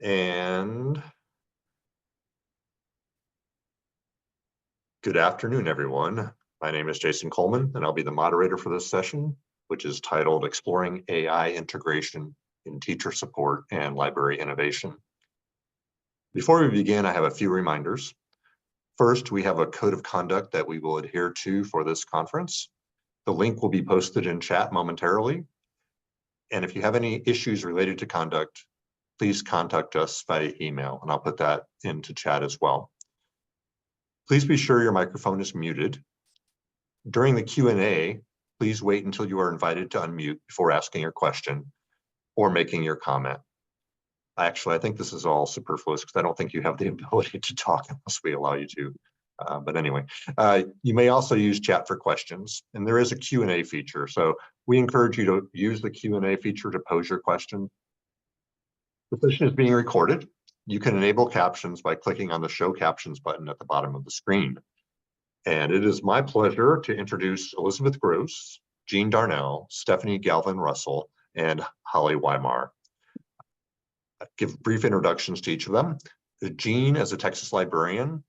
And good afternoon, everyone. My name is Jason Coleman, and I'll be the moderator for this session, which is titled Exploring AI Integration in Teacher Support and Library Innovation. Before we begin, I have a few reminders. First, we have a code of conduct that we will adhere to for this conference. The link will be posted in chat momentarily. And if you have any issues related to conduct, please contact us via email, and I'll put that into chat as well. Please be sure your microphone is muted. During the Q&A, please wait until you are invited to unmute before asking your question or making your comment. Actually, I think this is all superfluous because I don't think you have the ability to talk unless we allow you to. But anyway, you may also use chat for questions, and there is a Q&A feature. So we encourage you to use the Q&A feature to pose your question. The session is being recorded. You can enable captions by clicking on the Show Captions button at the bottom of the screen. And it is my pleasure to introduce Elizabeth Gross, Jean Darnell, Stephanie Galvan-Russell, and Holly Weimar. I'll give brief introductions to each of them. Jean is a Texas librarian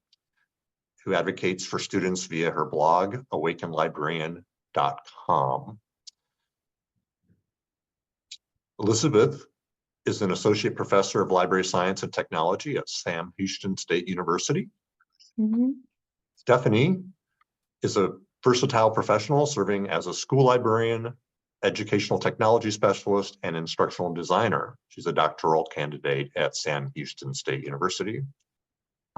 who advocates for students via her blog, awakenlibrarian.com. Elizabeth is an associate professor of library science and technology at Sam Houston State University. Stephanie is a versatile professional serving as a school librarian, educational technology specialist, and instructional designer. She's a doctoral candidate at Sam Houston State University.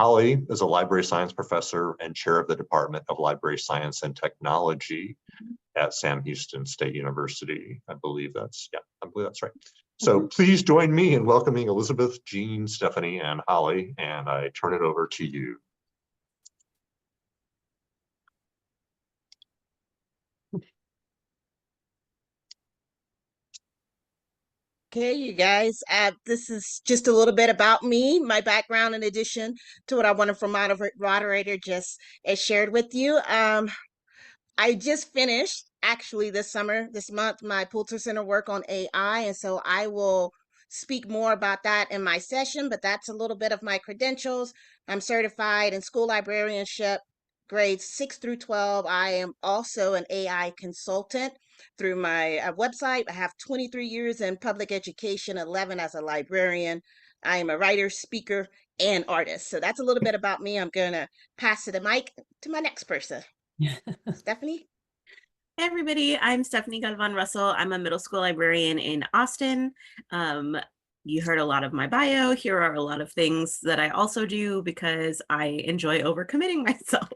Holly is a library science professor and chair of the Department of Library Science and Technology at Sam Houston State University. I believe that's right. So please join me in welcoming Elizabeth, Jean, Stephanie, and Holly, and I turn it over to you. Okay, you guys, this is just a little bit about me, my background, in addition to what our wonderful moderator just shared with you. I just finished, actually, this month, my Pulitzer Center work on AI, and so I will speak more about that in my session, but that's a little bit of my credentials. I'm certified in school librarianship, grades 6 through 12. I am also an AI consultant through my website. I have 23 years in public education, 11 as a librarian. I am a writer, speaker, and artist. So that's a little bit about me. I'm going to pass the mic to my next person. Stephanie? Hey everybody, I'm Stephanie Galvan-Russell. I'm a middle school librarian in Austin. You heard a lot of my bio. Here are a lot of things that I also do because I enjoy overcommitting myself.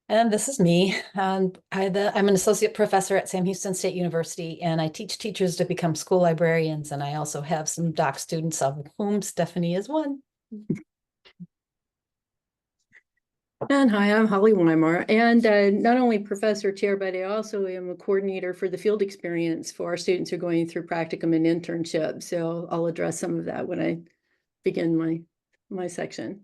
And this is me. I'm an associate professor at Sam Houston State University, and I teach teachers to become school librarians. And I also have some doc students, of whom Stephanie is one. And hi, I'm Holly Weimar, and not only professor chair, but I also am a coordinator for the field experience for our students who are going through practicum and internship. So I'll address some of that when I begin my section.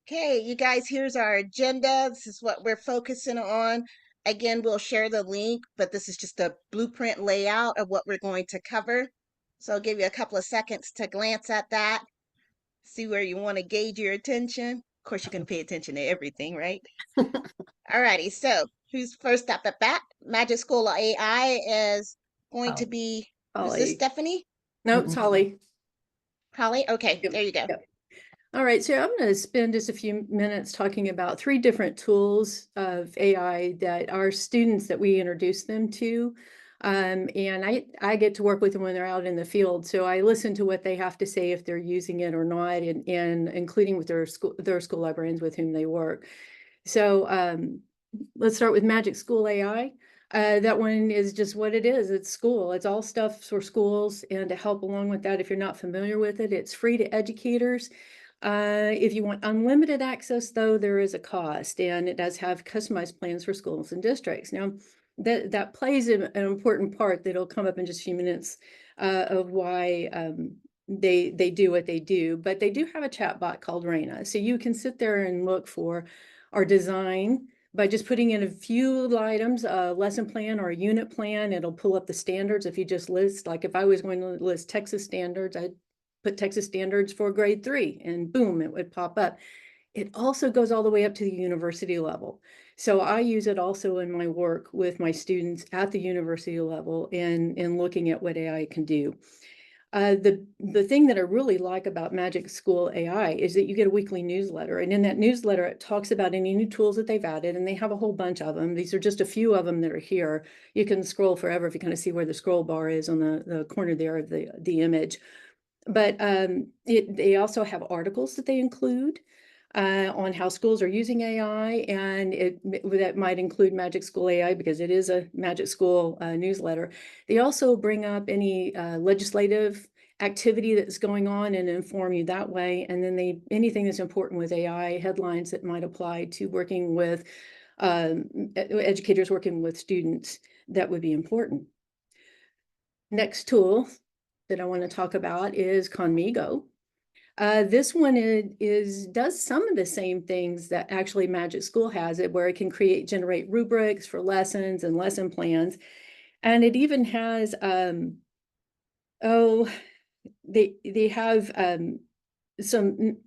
Okay, you guys, here's our agenda. This is what we're focusing on. Again, we'll share the link, but this is just a blueprint layout of what we're going to cover. So I'll give you a couple of seconds to glance at that, see where you want to gauge your attention. Of course, you can pay attention to everything, right? Alrighty, so who's first up at bat? Magic School of AI is going to be, Holly. Is this Stephanie? No, it's Holly. Holly? Okay, there you go. Yep. All right, so I'm going to spend just a few minutes talking about 3 different tools of AI that our students that we introduce them to. And I get to work with them when they're out in the field. So I listen to what they have to say if they're using it or not, and including with their school librarians with whom they work. So let's start with Magic School AI. That one is just what it is. It's school. It's all stuff for schools. And to help along with that, if you're not familiar with it, it's free to educators. If you want unlimited access, though, there is a cost, and it does have customized plans for schools and districts. Now, that plays an important part that'll come up in just a few minutes of why they do what they do. But they do have a chat bot called Raina, so you can sit there and look for our design by just putting in a few items, a lesson plan or a unit plan, it'll pull up the standards. If you just list, like if I was going to list Texas standards, I'd put Texas standards for grade 3 and boom, it would pop up. It also goes all the way up to the university level. So I use it also in my work with my students at the university level and looking at what AI can do. The thing that I really like about Magic School AI is that you get a weekly newsletter. And in that newsletter, it talks about any new tools that they've added, and they have a whole bunch of them. These are just a few of them that are here. You can scroll forever if you kind of see where the scroll bar is on the corner there of the image. But they also have articles that they include on how schools are using AI, and that might include Magic School AI because it is a Magic School newsletter. They also bring up any legislative activity that's going on and inform you that way. And then anything that's important with AI, headlines that might apply to working with educators working with students, that would be important. Next tool that I want to talk about is KhanMigo. This one does some of the same things that actually Magic School has, where it can generate rubrics for lessons and lesson plans. And it even has, they have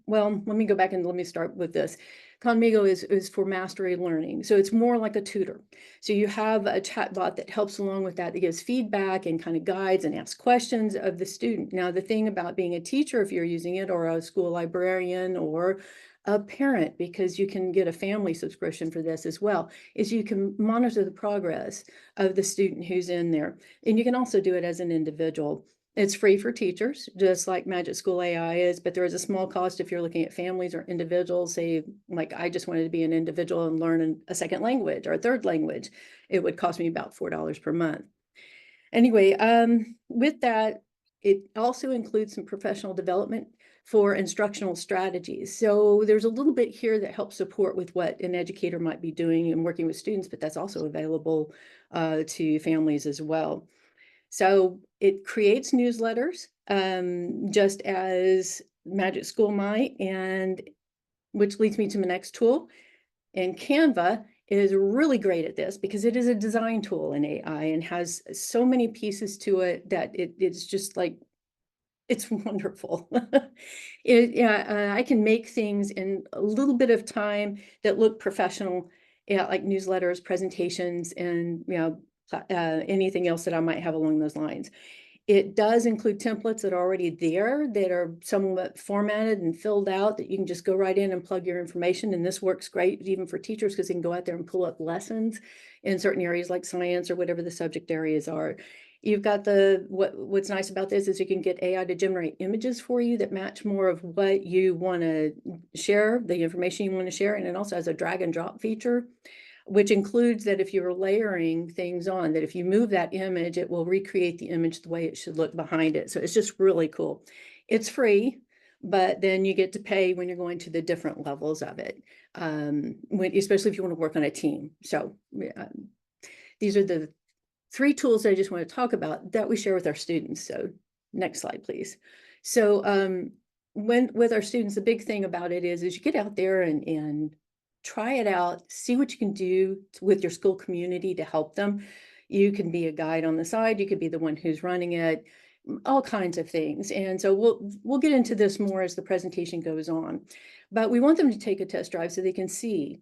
well, let me go back and let me start with this. KhanMigo is for mastery learning. So it's more like a tutor. So you have a chatbot that helps along with that gives feedback and kind of guides and asks questions of the student. Now, the thing about being a teacher, if you're using it, or a school librarian or a parent, because you can get a family subscription for this as well, is you can monitor the progress of the student who's in there. And you can also do it as an individual. It's free for teachers, just like Magic School AI is, but there is a small cost if you're looking at families or individuals. Say, like I just wanted to be an individual and learn a second language or a third language. It would cost me about $4 per month. Anyway, with that, it also includes some professional development for instructional strategies. So there's a little bit here that helps support with what an educator might be doing and working with students, but that's also available to families as well. So it creates newsletters, just as Magic School might, and which leads me to my next tool. And Canva is really great at this because it is a design tool in AI and has so many pieces to it that it's just like, it's wonderful. I can make things in a little bit of time that look professional, like newsletters, presentations, and anything else that I might have along those lines. It does include templates that are already there that are somewhat formatted and filled out that you can just go right in and plug your information. And this works great even for teachers because they can go out there and pull up lessons in certain areas like science or whatever the subject areas are. You've got what's nice about this is you can get AI to generate images for you that match more of what you want to share, the information you want to share. And it also has a drag and drop feature, which includes that if you're layering things on, that if you move that image, it will recreate the image the way it should look behind it. So it's just really cool. It's free, but then you get to pay when you're going to the different levels of it, especially if you want to work on a team. So these are the 3 tools that I just want to talk about that we share with our students. So next slide, please. So with our students, the big thing about it is you get out there and try it out, see what you can do with your school community to help them. You can be a guide on the side, you could be the one who's running it, all kinds of things. And so we'll get into this more as the presentation goes on. But we want them to take a test drive so they can see,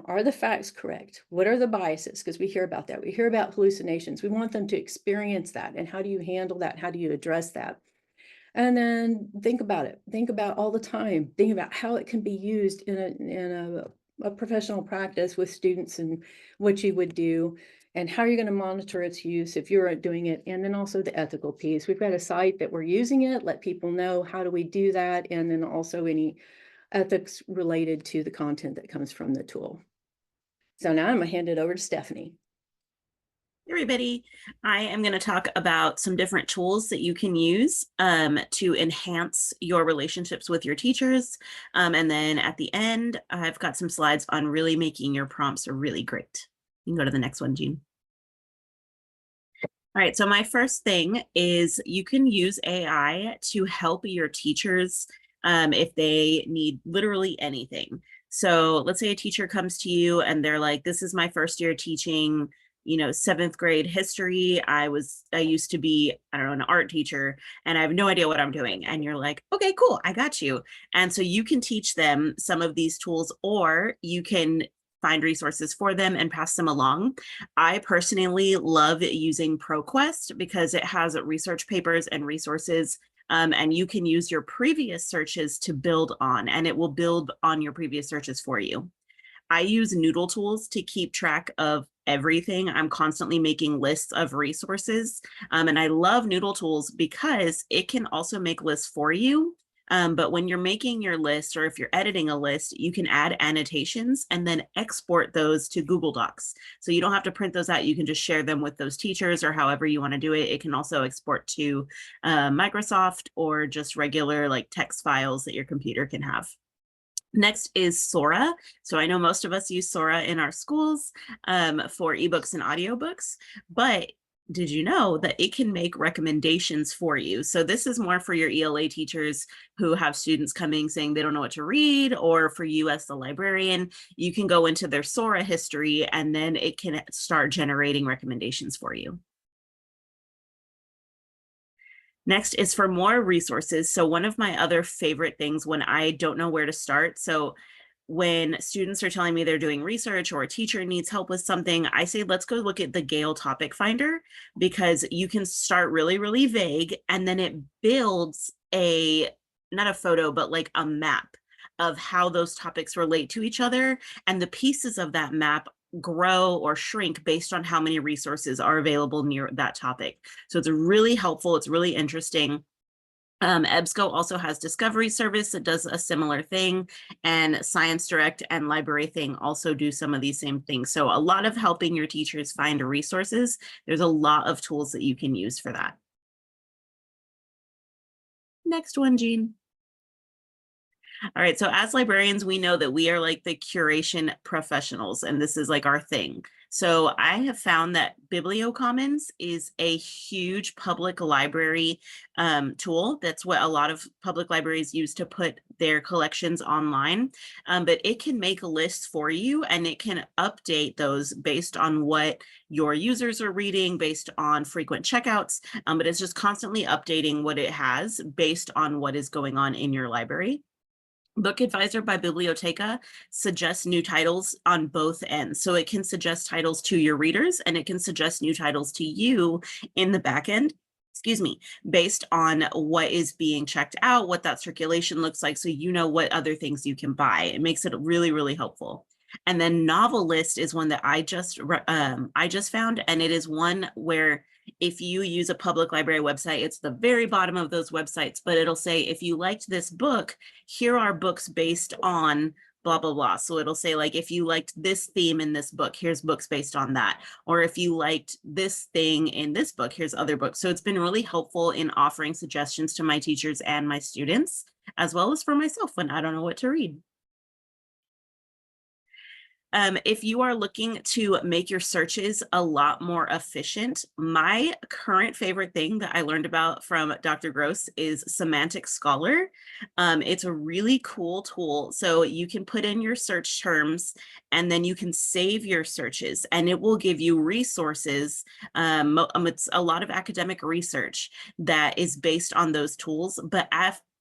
are the facts correct? What are the biases? Because we hear about that. We hear about hallucinations. We want them to experience that. And how do you handle that? How do you address that? And then think about it. Think about all the time. Think about how it can be used in a professional practice with students and what you would do and how you're going to monitor its use if you're doing it. And then also the ethical piece. We've got a site that we're using it, let people know how do we do that, and then also any ethics related to the content that comes from the tool. So now I'm going to hand it over to Stephanie. Hey everybody, I am going to talk about some different tools that you can use to enhance your relationships with your teachers. And then at the end, I've got some slides on really making your prompts really great. You can go to the next one, Jean. All right, so my first thing is you can use AI to help your teachers if they need literally anything. So let's say a teacher comes to you and they're like, this is my first year teaching, you know, 7th grade history. I used to be, I don't know, an art teacher, and I have no idea what I'm doing. And you're like, okay, cool, I got you. And so you can teach them some of these tools, or you can find resources for them and pass them along. I personally love using ProQuest because it has research papers and resources, and you can use your previous searches to build on, and it will build on your previous searches for you. I use Noodle tools to keep track of everything. I'm constantly making lists of resources, and I love Noodle tools because it can also make lists for you. But when you're making your list, or if you're editing a list, you can add annotations and then export those to Google Docs. So you don't have to print those out. You can just share them with those teachers, or however you want to do it. It can also export to Microsoft, or just regular like text files that your computer can have. Next is Sora. So I know most of us use Sora in our schools for ebooks and audiobooks, but did you know that it can make recommendations for you? So this is more for your ELA teachers who have students coming saying they don't know what to read, or for you as the librarian, you can go into their Sora history and then it can start generating recommendations for you. Next is for more resources. So one of my other favorite things when I don't know where to start, so when students are telling me they're doing research or a teacher needs help with something, I say, let's go look at the Gale Topic Finder, because you can start really, really vague, and then it builds not a photo, but like a map of how those topics relate to each other. And the pieces of that map grow or shrink based on how many resources are available near that topic. So it's really helpful. It's really interesting. EBSCO also has Discovery Service that does a similar thing, and Science Direct and Library Thing also do some of these same things. So a lot of helping your teachers find resources. There's a lot of tools that you can use for that. Next one, Jean. All right, so as librarians, we know that we are like the curation professionals, and this is like our thing. So I have found that BiblioCommons is a huge public library tool. That's what a lot of public libraries use to put their collections online. But it can make lists for you, and it can update those based on what your users are reading, based on frequent checkouts. But it's just constantly updating what it has based on what is going on in your library. Book Advisor by Biblioteca suggests new titles on both ends. So it can suggest titles to your readers, and it can suggest new titles to you in the back end, based on what is being checked out, what that circulation looks like, so you know what other things you can buy. It makes it really, really helpful. And then Novel List is one that I just found, and it is one where if you use a public library website, it's the very bottom of those websites, but it'll say, if you liked this book, here are books based on blah, blah, blah. So it'll say, like, if you liked this theme in this book, here's books based on that. Or if you liked this thing in this book, here's other books. So it's been really helpful in offering suggestions to my teachers and my students, as well as for myself when I don't know what to read. If you are looking to make your searches a lot more efficient, my current favorite thing that I learned about from Dr. Gross is Semantic Scholar. It's a really cool tool. So you can put in your search terms, and then you can save your searches, and it will give you resources. It's a lot of academic research that is based on those tools, but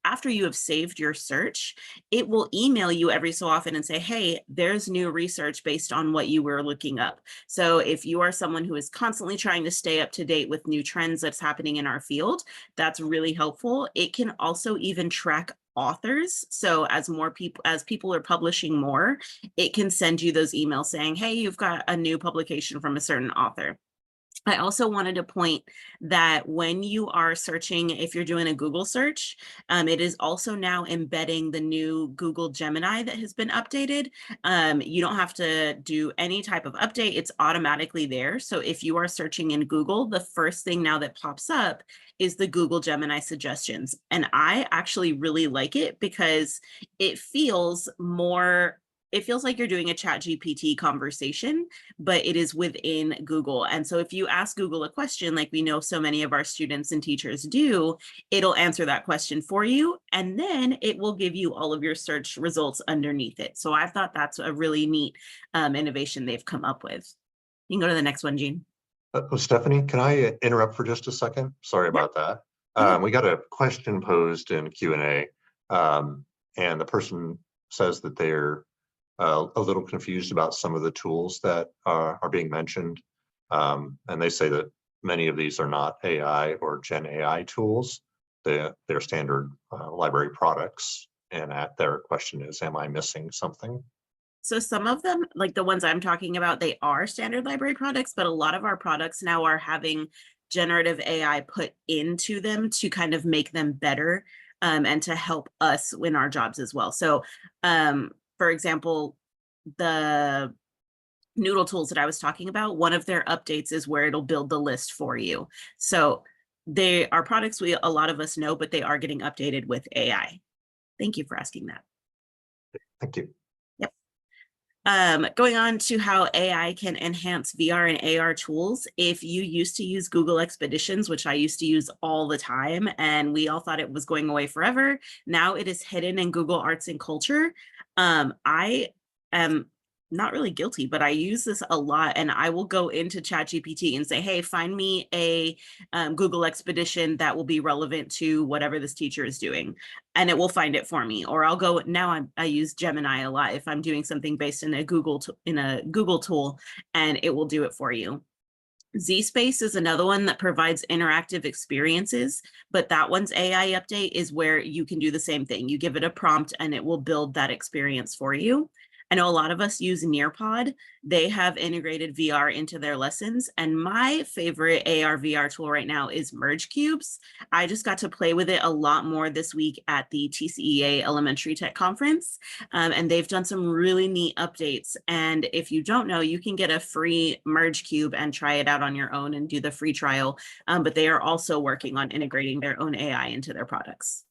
after you have saved your search, it will email you every so often and say, hey, there's new research based on what you were looking up. So if you are someone who is constantly trying to stay up to date with new trends that's happening in our field, that's really helpful. It can also even track authors. So as people are publishing more, it can send you those emails saying, hey, you've got a new publication from a certain author. I also wanted to point that when you are searching, if you're doing a Google search, it is also now embedding the new Google Gemini that has been updated. You don't have to do any type of update. It's automatically there. So if you are searching in Google, the first thing now that pops up is the Google Gemini suggestions. And I actually really like it because it feels more it feels like you're doing a ChatGPT conversation, but it is within Google. And so if you ask Google a question, like we know so many of our students and teachers do, it'll answer that question for you. And then it will give you all of your search results underneath it. So I thought that's a really neat innovation they've come up with. You can go to the next one, Jean. Stephanie, can I interrupt for just a second? Sorry about that. We got a question posed in Q&A, and the person says that they're a little confused about some of the tools that are being mentioned. And they say that many of these are not AI or Gen AI tools. They're standard library products. And their question is, am I missing something? So some of them, like the ones I'm talking about, they are standard library products, but a lot of our products now are having generative AI put into them to kind of make them better and to help us in our jobs as well. So for example, the Noodle tools that I was talking about, one of their updates is where it'll build the list for you. So they are products a lot of us know, but they are getting updated with AI. Thank you for asking that. Thank you. Going on to how AI can enhance VR and AR tools. If you used to use Google Expeditions, which I used to use all the time, and we all thought it was going away forever, now it is hidden in Google Arts and Culture. I am not really guilty, but I use this a lot, and I will go into ChatGPT and say, hey, find me a Google Expedition that will be relevant to whatever this teacher is doing. And it will find it for me. Or I'll go, now I use Gemini a lot if I'm doing something based in a Google tool, and it will do it for you. ZSpace is another one that provides interactive experiences, but that one's AI update is where you can do the same thing. You give it a prompt and it will build that experience for you. I know a lot of us use Nearpod. They have integrated VR into their lessons. And my favorite AR VR tool right now is Merge Cubes. I just got to play with it a lot more this week at the TCEA Elementary Tech Conference. And they've done some really neat updates. And if you don't know, you can get a free Merge Cube and try it out on your own and do the free trial. But they are also working on integrating their own AI into their products.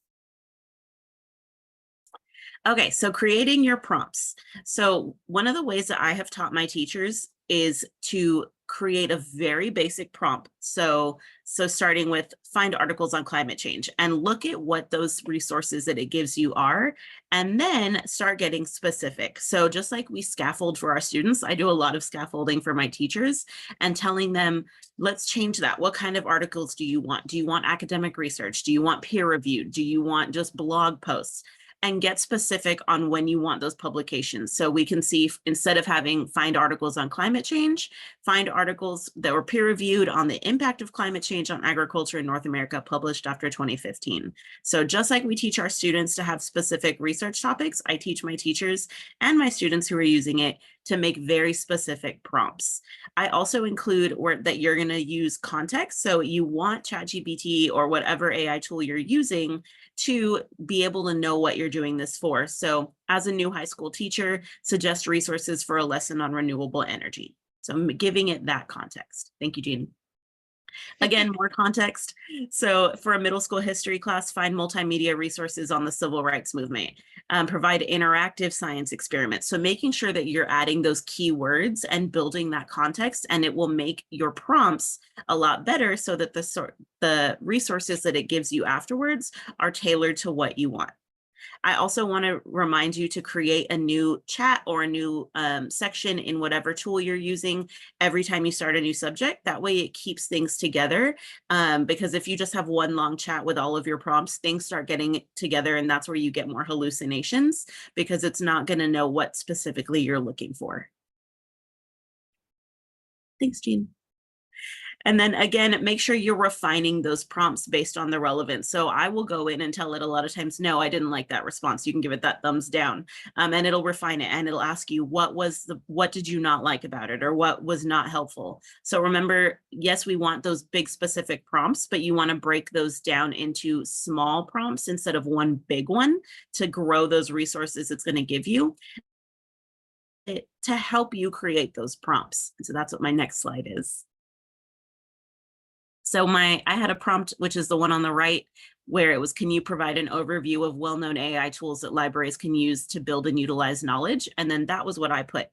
Okay, so creating your prompts. So one of the ways that I have taught my teachers is to create a very basic prompt. So starting with find articles on climate change and look at what those resources that it gives you are, and then start getting specific. So just like we scaffold for our students, I do a lot of scaffolding for my teachers and telling them, let's change that. What kind of articles do you want? Do you want academic research? Do you want peer reviewed? Do you want just blog posts? And get specific on when you want those publications. So we can see, instead of having find articles on climate change, find articles that were peer reviewed on the impact of climate change on agriculture in North America published after 2015. So just like we teach our students to have specific research topics, I teach my teachers and my students who are using it to make very specific prompts. I also include that you're going to use context. So you want ChatGPT or whatever AI tool you're using to be able to know what you're doing this for. So as a new high school teacher, suggest resources for a lesson on renewable energy. So I'm giving it that context. Thank you, Jean. Again, more context. So for a middle school history class, find multimedia resources on the civil rights movement. Provide interactive science experiments. So making sure that you're adding those keywords and building that context, and it will make your prompts a lot better so that the resources that it gives you afterwards are tailored to what you want. I also want to remind you to create a new chat or a new section in whatever tool you're using every time you start a new subject. That way it keeps things together, because if you just have one long chat with all of your prompts, things start getting together, and that's where you get more hallucinations because it's not going to know what specifically you're looking for. Thanks, Jean. And then again, make sure you're refining those prompts based on the relevance. So I will go in and tell it a lot of times, no, I didn't like that response. You can give it that thumbs down, and it'll refine it, and it'll ask you what did you not like about it, or what was not helpful. So remember, yes, we want those big specific prompts, but you want to break those down into small prompts instead of one big one to grow those resources it's going to give you to help you create those prompts. So that's what my next slide is. So I had a prompt, which is the one on the right, where it was, can you provide an overview of well-known AI tools that libraries can use to build and utilize knowledge? And then that was what I put.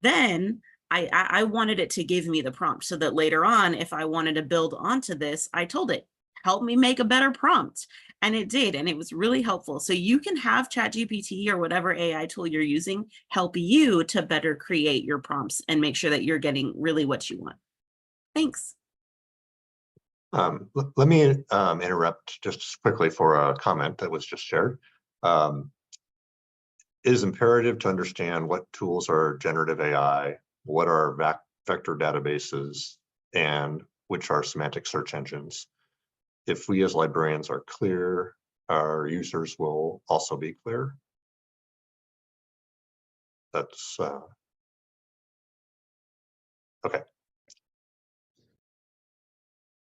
Then I wanted it to give me the prompt so that later on, if I wanted to build onto this, I told it, help me make a better prompt. And it did, and it was really helpful. So you can have ChatGPT or whatever AI tool you're using help you to better create your prompts and make sure that you're getting really what you want. Thanks. Let me interrupt just quickly for a comment that was just shared. It is imperative to understand what tools are generative AI, what are vector databases, and which are semantic search engines. If we as librarians are clear, our users will also be clear. That's okay.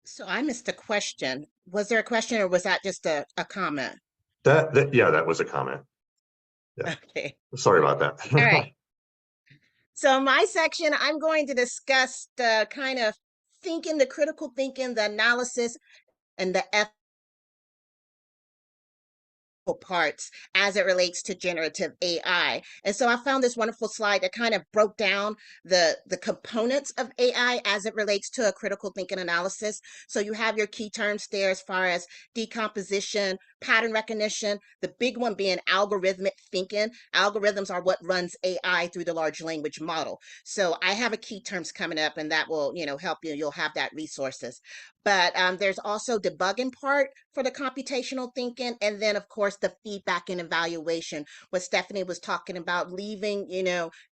So I missed a question. Was there a question or was that just a comment? Yeah, that was a comment. Yeah. Okay. Sorry about that. All right. So my section, I'm going to discuss the kind of thinking, the critical thinking, the analysis, and the ethical parts as it relates to generative AI. And so I found this wonderful slide that kind of broke down the components of AI as it relates to a critical thinking analysis. So you have your key terms there as far as decomposition, pattern recognition, the big one being algorithmic thinking. Algorithms are what runs AI through the large language model. So I have a key terms coming up and that will, help you. You'll have that resources. But there's also debugging part for the computational thinking. And then, of course, the feedback and evaluation, what Stephanie was talking about, leaving,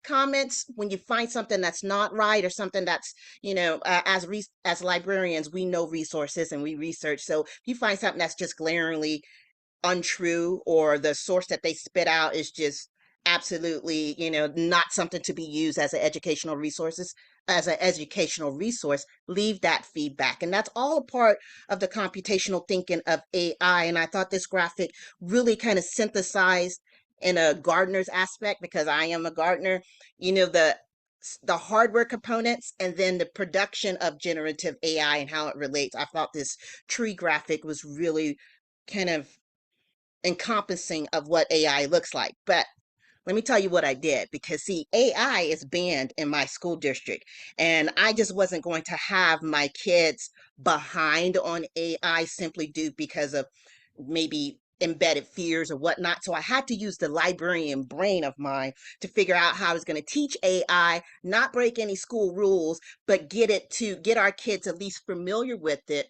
comments when you find something that's not right or something that's, as librarians, we know resources and we research. So if you find something that's just glaringly untrue or the source that they spit out is just absolutely not something to be used as an educational resources as an educational resource, leave that feedback. And that's all a part of the computational thinking of AI. And I thought this graphic really kind of synthesized in a gardener's aspect, because I am a gardener, the hardware components and then the production of generative AI and how it relates. I thought this tree graphic was really kind of encompassing of what AI looks like. But let me tell you what I did, because see, AI is banned in my school district, and I just wasn't going to have my kids behind on AI simply due because of maybe embedded fears or whatnot. So I had to use the librarian brain of mine to figure out how I was going to teach AI, not break any school rules, but get our kids at least familiar with it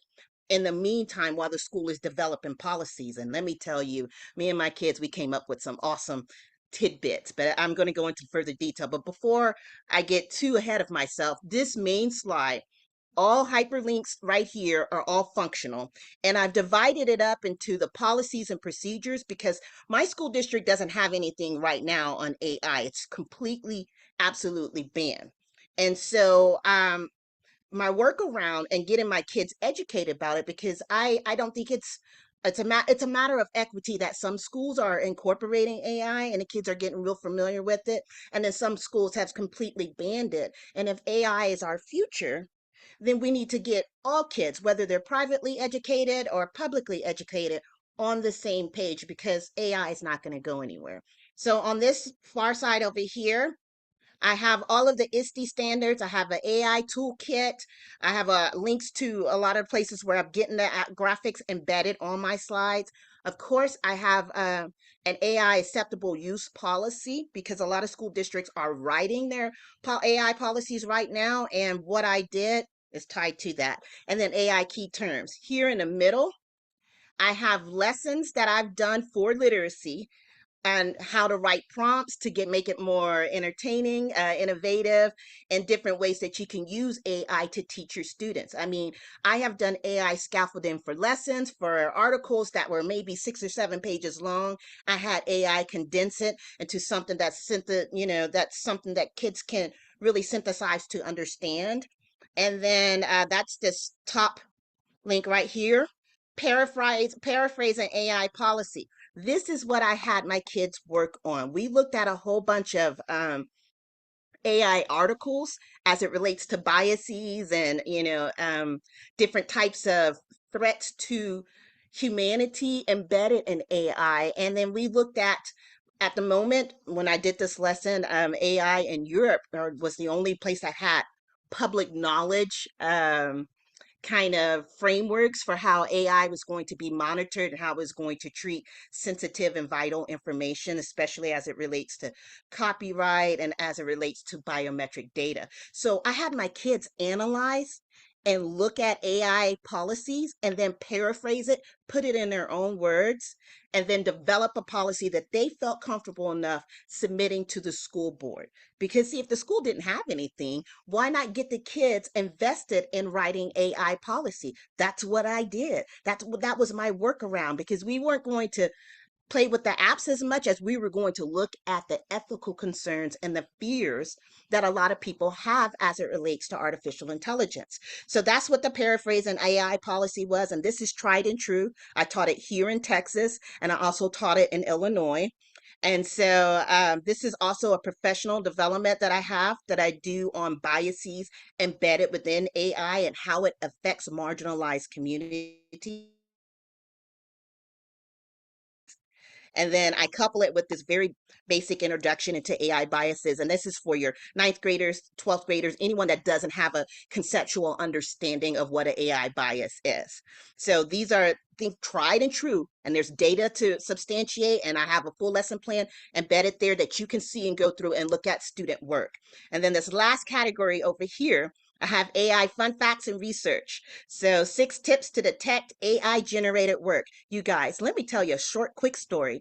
in the meantime while the school is developing policies. And let me tell you, me and my kids, we came up with some awesome tidbits, but I'm going to go into further detail. But before I get too ahead of myself, this main slide, all hyperlinks right here are all functional. And I've divided it up into the policies and procedures because my school district doesn't have anything right now on AI. It's completely, absolutely banned. And so my workaround and getting my kids educated about it, because I don't think it's a matter of equity that some schools are incorporating AI and the kids are getting real familiar with it, and then some schools have completely banned it. And if AI is our future, then we need to get all kids, whether they're privately educated or publicly educated, on the same page, because AI is not going to go anywhere. So on this far side over here, I have all of the ISTE standards. I have an AI toolkit. I have links to a lot of places where I'm getting the graphics embedded on my slides. Of course, I have an AI acceptable use policy, because a lot of school districts are writing their AI policies right now. And what I did is tied to that. And then AI key terms. Here in the middle, I have lessons that I've done for literacy and how to write prompts to make it more entertaining, innovative, and different ways that you can use AI to teach your students. I mean, I have done AI scaffolding for lessons, for articles that were maybe 6 or 7 pages long. I had AI condense it into something that's that's something that kids can really synthesize to understand. And then that's this top link right here, paraphrasing AI policy. This is what I had my kids work on. We looked at a whole bunch of AI articles as it relates to biases and different types of threats to humanity embedded in AI. And then we looked at the moment when I did this lesson, AI in Europe was the only place that had public knowledge kind of frameworks for how AI was going to be monitored and how it was going to treat sensitive and vital information, especially as it relates to copyright and as it relates to biometric data. So I had my kids analyze and look at AI policies and then paraphrase it, put it in their own words, and then develop a policy that they felt comfortable enough submitting to the school board. Because see, if the school didn't have anything, why not get the kids invested in writing AI policy? That's what I did. That was my workaround, because we weren't going to play with the apps as much as we were going to look at the ethical concerns and the fears that a lot of people have as it relates to artificial intelligence. So that's what the paraphrase and AI policy was. And this is tried and true. I taught it here in Texas, and I also taught it in Illinois. And so this is also a professional development that I have that I do on biases embedded within AI and how it affects marginalized communities. And then I couple it with this very basic introduction into AI biases. And this is for your ninth graders, 12th graders, anyone that doesn't have a conceptual understanding of what an AI bias is. So these are things tried and true, and there's data to substantiate. And I have a full lesson plan embedded there that you can see and go through and look at student work. And then this last category over here, I have AI fun facts and research. So 6 tips to detect AI generated work. You guys, let me tell you a short, quick story.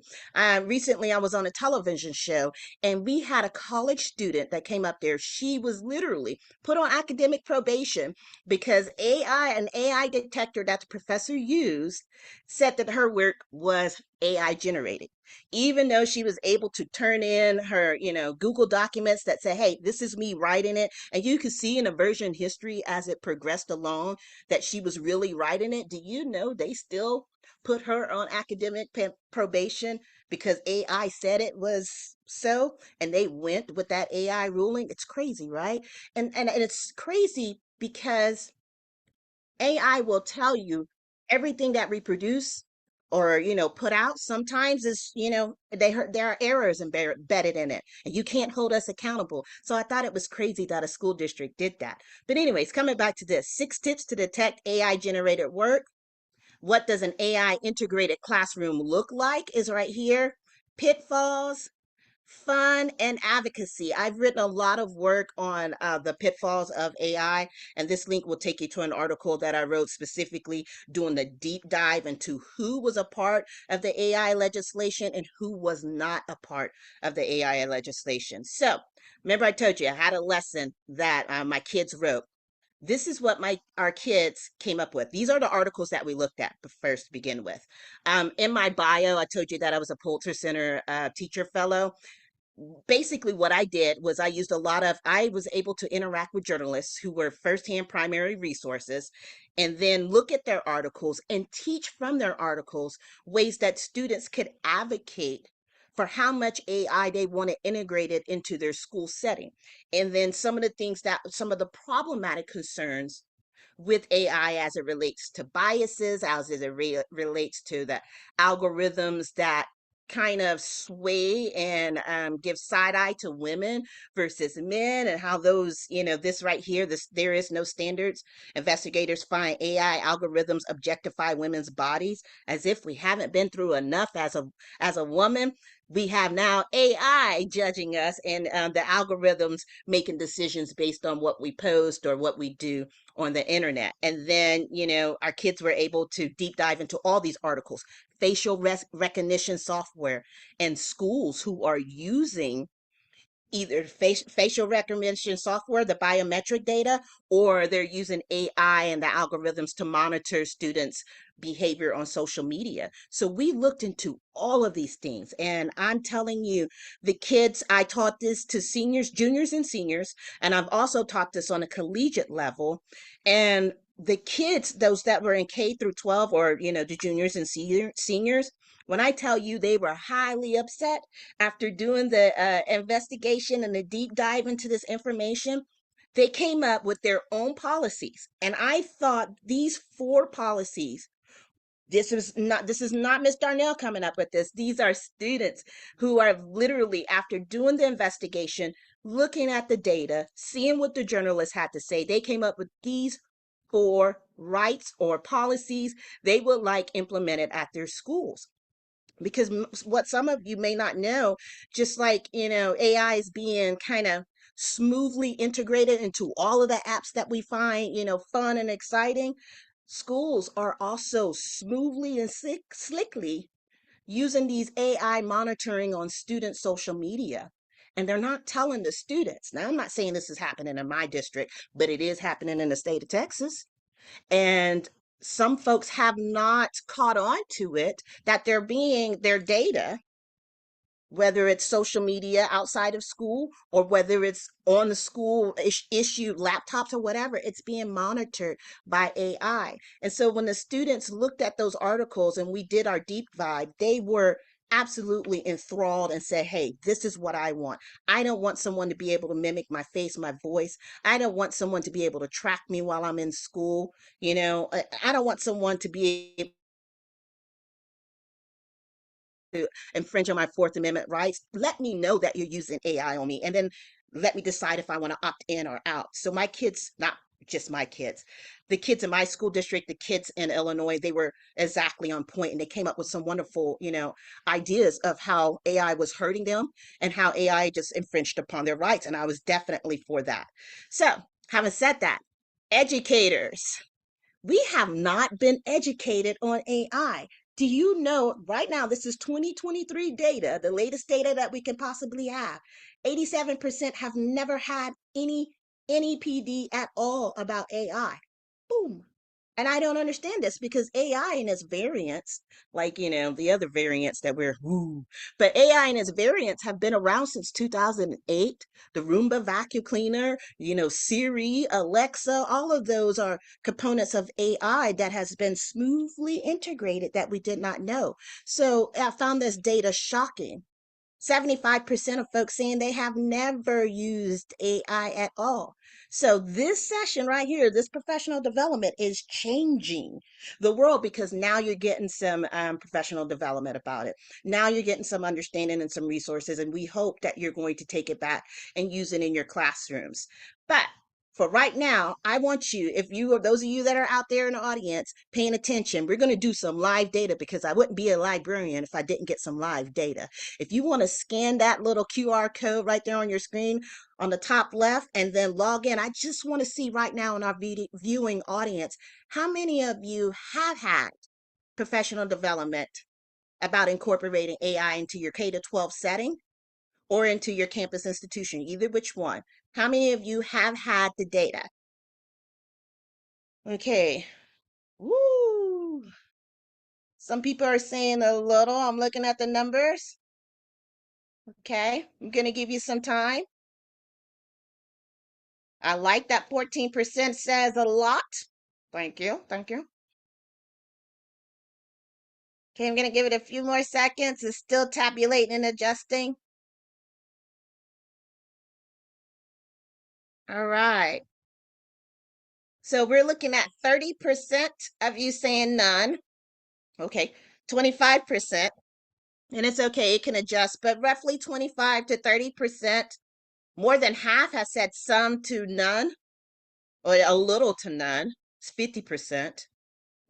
Recently, I was on a television show, and we had a college student that came up there. She was literally put on academic probation because an AI detector that the professor used said that her work was AI generated. Even though she was able to turn in her, Google documents that say, hey, this is me writing it. And you could see in the version history as it progressed along that she was really writing it. Do you know they still put her on academic probation because AI said it was so, and they went with that AI ruling? It's crazy, right? And it's crazy because AI will tell you everything that we produce or put out sometimes is there are errors embedded in it, and you can't hold us accountable. So I thought it was crazy that a school district did that. But anyways, coming back to this, 6 tips to detect AI generated work. What does an AI integrated classroom look like is right here. Pitfalls, fun, and advocacy. I've written a lot of work on the pitfalls of AI, and this link will take you to an article that I wrote specifically doing the deep dive into who was a part of the AI legislation and who was not a part of the AI legislation. So remember I told you I had a lesson that my kids wrote. This is what our kids came up with. These are the articles that we looked at first to begin with. In my bio, I told you that I was a Pulitzer Center teacher fellow. Basically what I did was I was able to interact with journalists who were firsthand primary resources, and then look at their articles and teach from their articles ways that students could advocate for how much AI they want to integrate it into their school setting. And then some of the problematic concerns with AI as it relates to biases, as it relates to the algorithms that kind of sway and give side eye to women versus men, and how those, this right here, there is no standards. Investigators find AI algorithms objectify women's bodies, as if we haven't been through enough as a woman. We have now AI judging us, and the algorithms making decisions based on what we post or what we do on the internet. And then, our kids were able to deep dive into all these articles, facial recognition software, and schools who are using either facial recognition software, the biometric data, or they're using AI and the algorithms to monitor students' behavior on social media. So we looked into all of these things, and I'm telling you, the kids, I taught this to seniors, juniors, and seniors, and I've also taught this on a collegiate level. And the kids, those that were in K through 12, or the juniors and seniors, when I tell you they were highly upset after doing the investigation and the deep dive into this information, they came up with their own policies. And I thought these 4 policies This is not Miss Darnell coming up with this. These are students who are literally, after doing the investigation, looking at the data, seeing what the journalists had to say, they came up with these 4 rights or policies they would like implemented at their schools. Because what some of you may not know, just like, AI is being kind of smoothly integrated into all of the apps that we find, fun and exciting, schools are also smoothly and slickly using these AI monitoring on student social media. And they're not telling the students. Now, I'm not saying this is happening in my district, but it is happening in the state of Texas. And some folks have not caught on to it, that their data, whether it's social media outside of school or whether it's on the school issued laptops or whatever, it's being monitored by AI. And so when the students looked at those articles and we did our deep dive, they were absolutely enthralled and said, hey, this is what I want. I don't want someone to be able to mimic my face, my voice. I don't want someone to be able to track me while I'm in school. I don't want someone to be able to infringe on my Fourth Amendment rights. Let me know that you're using AI on me, and then let me decide if I want to opt in or out. So my kids, not just my kids, the kids in my school district, the kids in Illinois, they were exactly on point, and they came up with some wonderful, ideas of how AI was hurting them and how AI just infringed upon their rights. And I was definitely for that. So, having said that, educators, we have not been educated on AI. Do you know right now, this is 2023 data, the latest data that we can possibly have. 87% have never had any PD at all about AI. Boom. And I don't understand this because AI and its variants, like, the other variants that we're, woo, but AI and its variants have been around since 2008. The Roomba vacuum cleaner, Siri, Alexa, all of those are components of AI that has been smoothly integrated that we did not know. So I found this data shocking. 75% of folks saying they have never used AI at all. So this session right here, this professional development is changing the world because now you're getting some professional development about it. Now you're getting some understanding and some resources, and we hope that you're going to take it back and use it in your classrooms. But for right now, I want you, those of you that are out there in the audience paying attention, we're going to do some live data because I wouldn't be a librarian if I didn't get some live data. If you want to scan that little QR code right there on your screen on the top left and then log in, I just want to see right now in our viewing audience, how many of you have had professional development about incorporating AI into your K-12 setting or into your campus institution, either which one? How many of you have had the data? Okay. Woo. Some people are saying a little. I'm looking at the numbers. Okay. I'm going to give you some time. I like that 14% says a lot. Thank you. Thank you. Okay, I'm going to give it a few more seconds. It's still tabulating and adjusting. All right. So we're looking at 30% of you saying none. Okay, 25%. And it's okay, it can adjust, but roughly 25 to 30%. More than half has said some to none, or a little to none. It's 50%.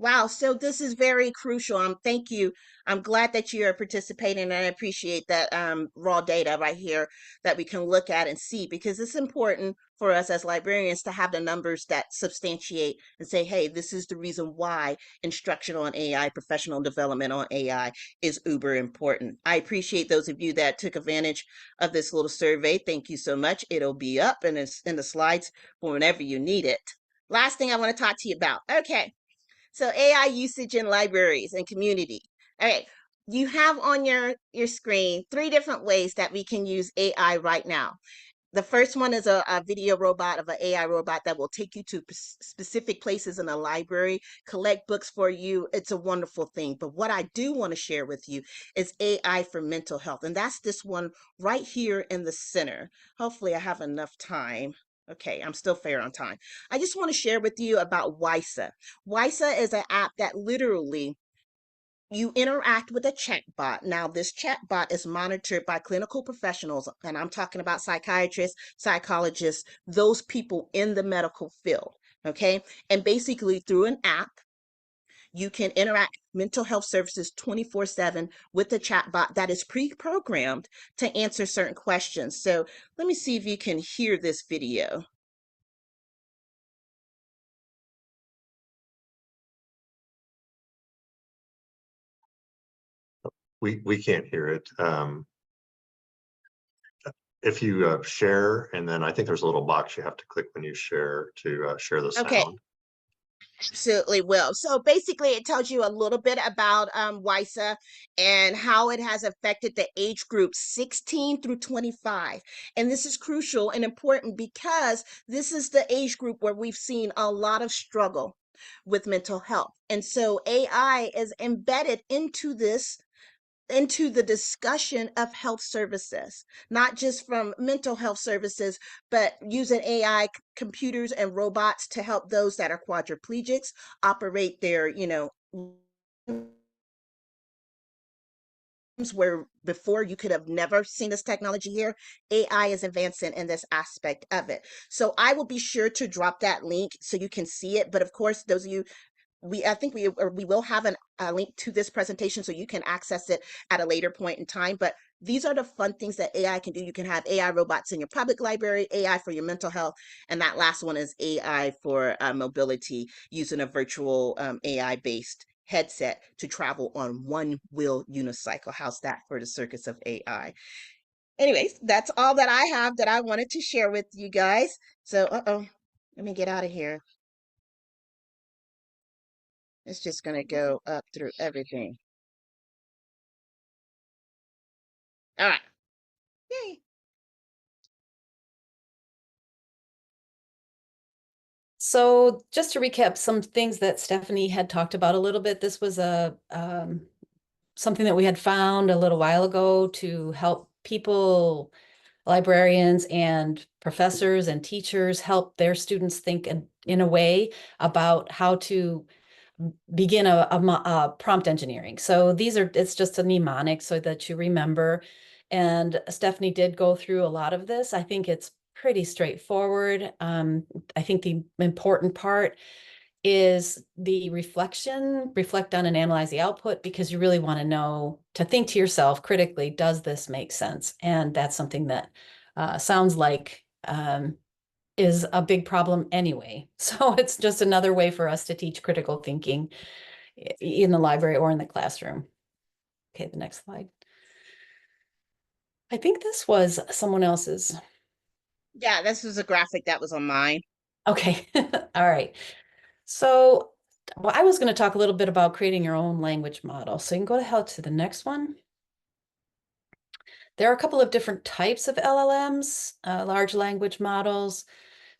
Wow, so this is very crucial. Thank you. I'm glad that you are participating, and I appreciate that raw data right here that we can look at and see, because it's important for us as librarians to have the numbers that substantiate and say, hey, this is the reason why instruction on AI, professional development on AI is uber important. I appreciate those of you that took advantage of this little survey. Thank you so much. It'll be up and it's in the slides for whenever you need it. Last thing I want to talk to you about. Okay. So AI usage in libraries and community. All right, you have on your screen 3 different ways that we can use AI right now. The first one is a video robot of an AI robot that will take you to specific places in a library, collect books for you. It's a wonderful thing. But what I do want to share with you is AI for mental health. And that's this one right here in the center. Hopefully I have enough time. Okay, I'm still fair on time. I just want to share with you about WISA. WISA is an app that literally you interact with a chatbot. Now, this chatbot is monitored by clinical professionals, and I'm talking about psychiatrists, psychologists, those people in the medical field, okay? And basically through an app, you can interact mental health services 24/7 with the chatbot that is pre-programmed to answer certain questions. So let me see if you can hear this video. We can't hear it. If you share, and then I think there's a little box you have to click when you share to share the Okay. sound. Absolutely will. So basically, it tells you a little bit about WISA and how it has affected the age group 16 through 25. And this is crucial and important because this is the age group where we've seen a lot of struggle with mental health. And so AI is embedded into the discussion of health services, not just from mental health services, but using AI computers and robots to help those that are quadriplegics operate their, where before you could have never seen this technology here. AI is advancing in this aspect of it. So I will be sure to drop that link so you can see it. But of course, those of you, I think we will have a link to this presentation so you can access it at a later point in time. But these are the fun things that AI can do. You can have AI robots in your public library, AI for your mental health, and that last one is AI for mobility, using a virtual AI-based headset to travel on one wheel unicycle. How's that for the circus of AI? Anyways, that's all that I have that I wanted to share with you guys. So, let me get out of here. It's just going to go up through everything. All right. Yay. So just to recap some things that Stephanie had talked about a little bit, this was something that we had found a little while ago to help people, librarians and professors and teachers help their students think in a way about how to begin a prompt engineering. So it's just a mnemonic so that you remember. And Stephanie did go through a lot of this. I think it's pretty straightforward. I think the important part is the reflect on and analyze the output, because you really want to know, to think to yourself critically, does this make sense? And that's something that sounds like is a big problem anyway. So it's just another way for us to teach critical thinking in the library or in the classroom. Okay, the next slide. I think this was someone else's. Yeah, this was a graphic that was on mine. Okay, all right. So well, I was going to talk a little bit about creating your own language model. So you can go to the next one. There are a couple of different types of LLMs, large language models.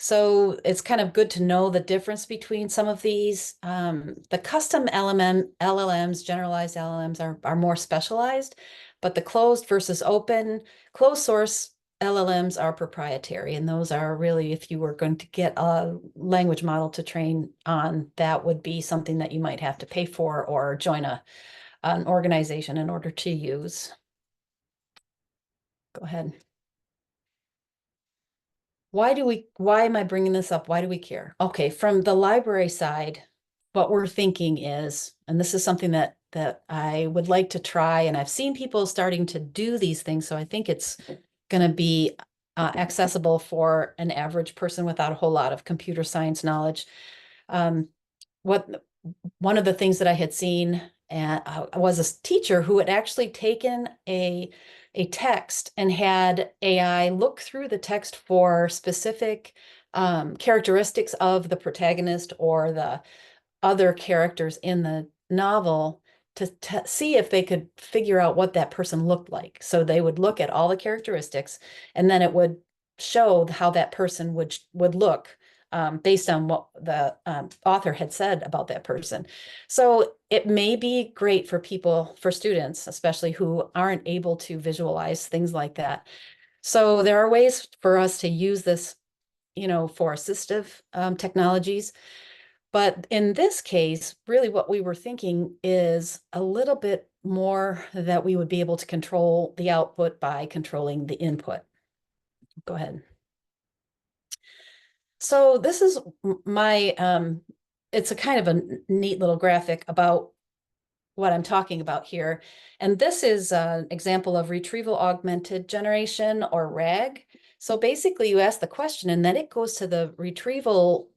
So it's kind of good to know the difference between some of these. The custom LLMs, generalized LLMs are more specialized, but the closed versus open, closed source LLMs are proprietary. And those are really, if you were going to get a language model to train on, that would be something that you might have to pay for or join an organization in order to use. Go ahead. Why am I bringing this up? Why do we care? Okay, from the library side, what we're thinking is, and this is something that I would like to try, and I've seen people starting to do these things, so I think it's going to be accessible for an average person without a whole lot of computer science knowledge. One of the things that I had seen was a teacher who had actually taken a text and had AI look through the text for specific characteristics of the protagonist or the other characters in the novel to see if they could figure out what that person looked like. So they would look at all the characteristics, and then it would show how that person would look based on what the author had said about that person. So it may be great for students, especially who aren't able to visualize things like that. So there are ways for us to use this, for assistive technologies. But in this case, really what we were thinking is a little bit more that we would be able to control the output by controlling the input. Go ahead. So this is my, it's a kind of a neat little graphic about what I'm talking about here. And this is an example of retrieval-augmented generation, or RAG. So basically you ask the question and then it goes to the retrieval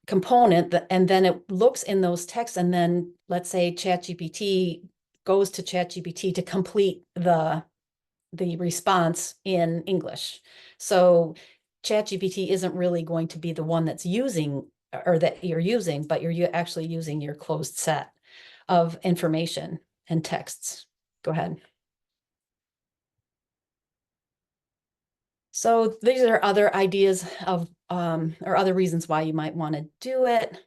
component, and then it looks in those texts, and then let's say ChatGPT goes to ChatGPT to complete the response in English. So ChatGPT isn't really going to be the one that's using, or that you're using, but you're actually using your closed set of information and texts. Go ahead. So these are other ideas of, or other reasons why you might want to do it.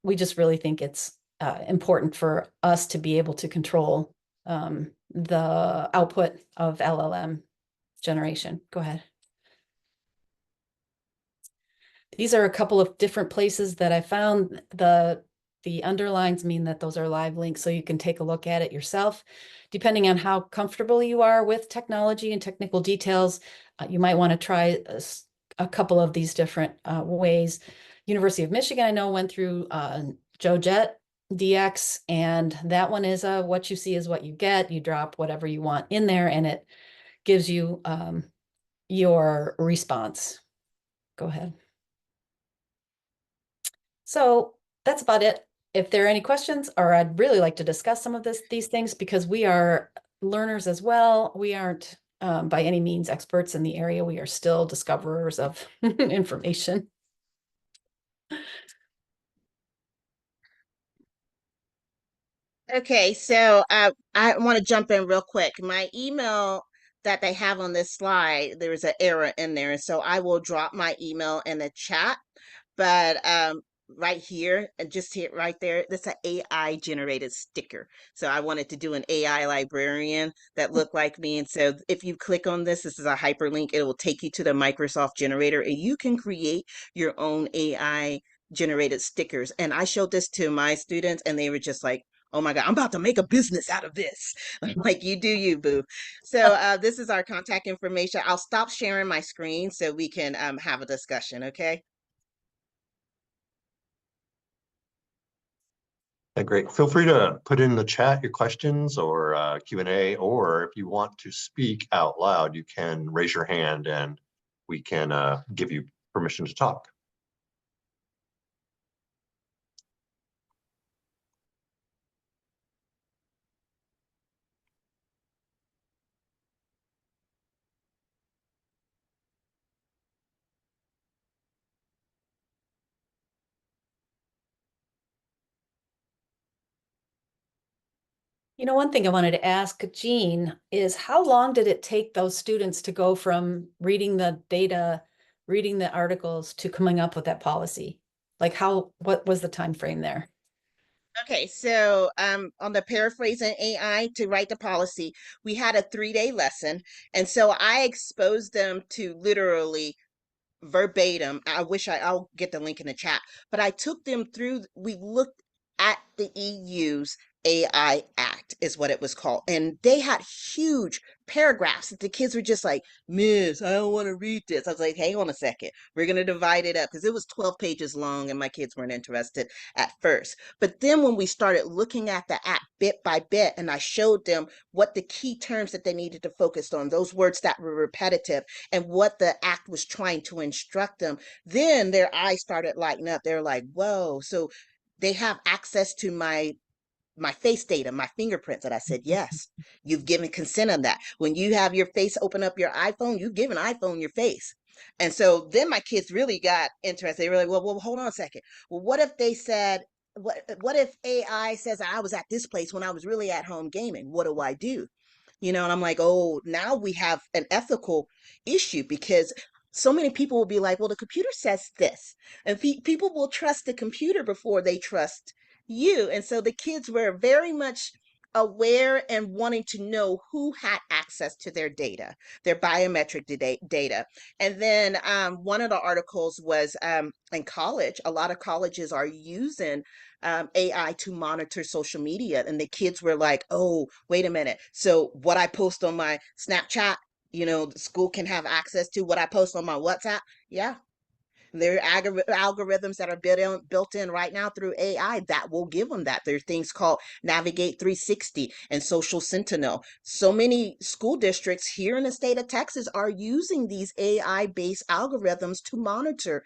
We just really think it's important for us to be able to control the output of LLM generation. Go ahead. These are a couple of different places that I found. The underlines mean that those are live links, so you can take a look at it yourself. Depending on how comfortable you are with technology and technical details, you might want to try a couple of these different ways. University of Michigan, I know, went through JoJet DX, and that one is what you see is what you get. You drop whatever you want in there, and it gives you your response. Go ahead. So that's about it. If there are any questions, or I'd really like to discuss some of these things, because we are learners as well. We aren't by any means experts in the area. We are still discoverers of information. Okay, so I want to jump in real quick. My email that they have on this slide, there's an error in there, so I will drop my email in the chat. But right here, and just here, right there, that's an AI generated sticker. So I wanted to do an AI librarian that looked like me. And so if you click on this, this is a hyperlink. It will take you to the Microsoft generator, and you can create your own AI generated stickers. And I showed this to my students, and they were just like, oh my God, I'm about to make a business out of this. I'm like, you do you, boo. So this is our contact information. I'll stop sharing my screen so we can have a discussion, okay? Great. Feel free to put in the chat your questions or Q&A, or if you want to speak out loud, you can raise your hand and we can give you permission to talk. You know, one thing I wanted to ask Jean is, how long did it take those students to go from reading the data, reading the articles, to coming up with that policy? Like what was the time frame there? Okay, so on the paraphrasing AI to write the policy, we had a 3-day lesson. And so I exposed them to literally verbatim. I'll get the link in the chat, but I took them through, we looked at the EU's AI Act is what it was called. And they had huge paragraphs that the kids were just like, Miss, I don't want to read this. I was like, hang on a second. We're going to divide it up, because it was 12 pages long and my kids weren't interested at first. But then when we started looking at the act bit by bit, and I showed them what the key terms that they needed to focus on, those words that were repetitive, and what the act was trying to instruct them, then their eyes started lighting up. They're like, whoa. So they have access to my face data, my fingerprints. And I said, yes, you've given consent on that. When you have your face open up your iPhone, you've given iPhone your face. And so then my kids really got interested. They were like, well, hold on a second. Well, what if they said, what if AI says I was at this place when I was really at home gaming? What do I do? You know, and I'm like, oh, now we have an ethical issue, because so many people will be like, well, the computer says this, and people will trust the computer before they trust you. And so the kids were very much aware and wanting to know who had access to their data, their biometric data. And then one of the articles was in college, a lot of colleges are using AI to monitor social media. And the kids were like, oh, wait a minute. So what I post on my Snapchat, the school can have access to what I post on my WhatsApp. Yeah. There are algorithms that are built in right now through AI that will give them that. There are things called Navigate 360 and Social Sentinel. So many school districts here in the state of Texas are using these AI-based algorithms to monitor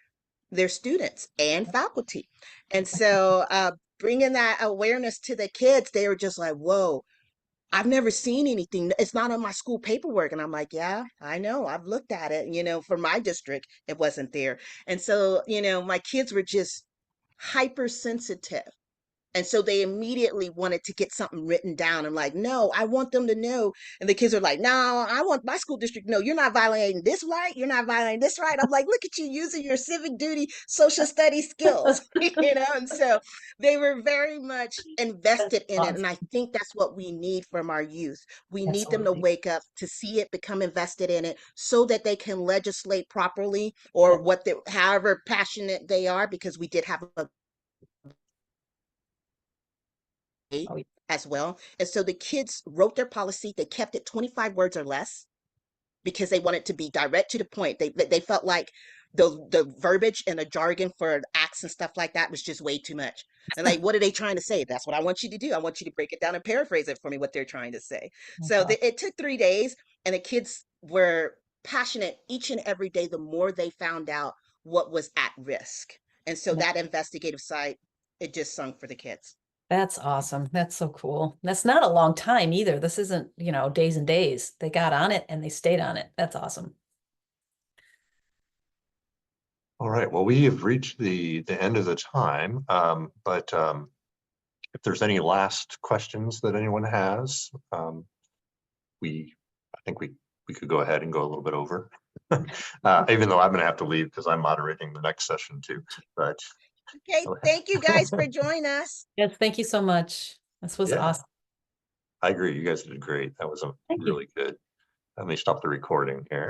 their students and faculty. And so bringing that awareness to the kids, they were just like, whoa, I've never seen anything. It's not on my school paperwork. And I'm like, yeah, I know. I've looked at it. For my district, it wasn't there. And so, my kids were just hypersensitive. And so they immediately wanted to get something written down. I'm like, no, I want them to know. And the kids are like, no, I want my school district. No, you're not violating this right. You're not violating this right. I'm like, look at you using your civic duty, social studies skills, And so they were very much invested in it. And I think that's what we need from our youth. We need them to Absolutely. wake up, to see it, become invested in it so that they can legislate properly or however passionate they are, because we did have a Oh, yeah. as well. And so the kids wrote their policy. They kept it 25 words or less because they wanted to be direct to the point. They felt like the verbiage and the jargon for acts and stuff like that was just way too much. And like, what are they trying to say? That's what I want you to do. I want you to break it down and paraphrase it for me, what they're trying to say. So it took 3 days, and the kids were passionate each and every day the more they found out what was at risk. And so that investigative side, it just sung for the kids. That's awesome. That's so cool. That's not a long time either. This isn't, days and days. They got on it and they stayed on it. That's awesome. All right, well, we have reached the end of the time, but if there's any last questions that anyone has, I think we could go ahead and go a little bit over, even though I'm going to have to leave because I'm moderating the next session too. But okay, thank you guys for joining us. Yes, thank you so much. This was awesome. I agree. You guys did great. That was Thank you. really good. Let me stop the recording here.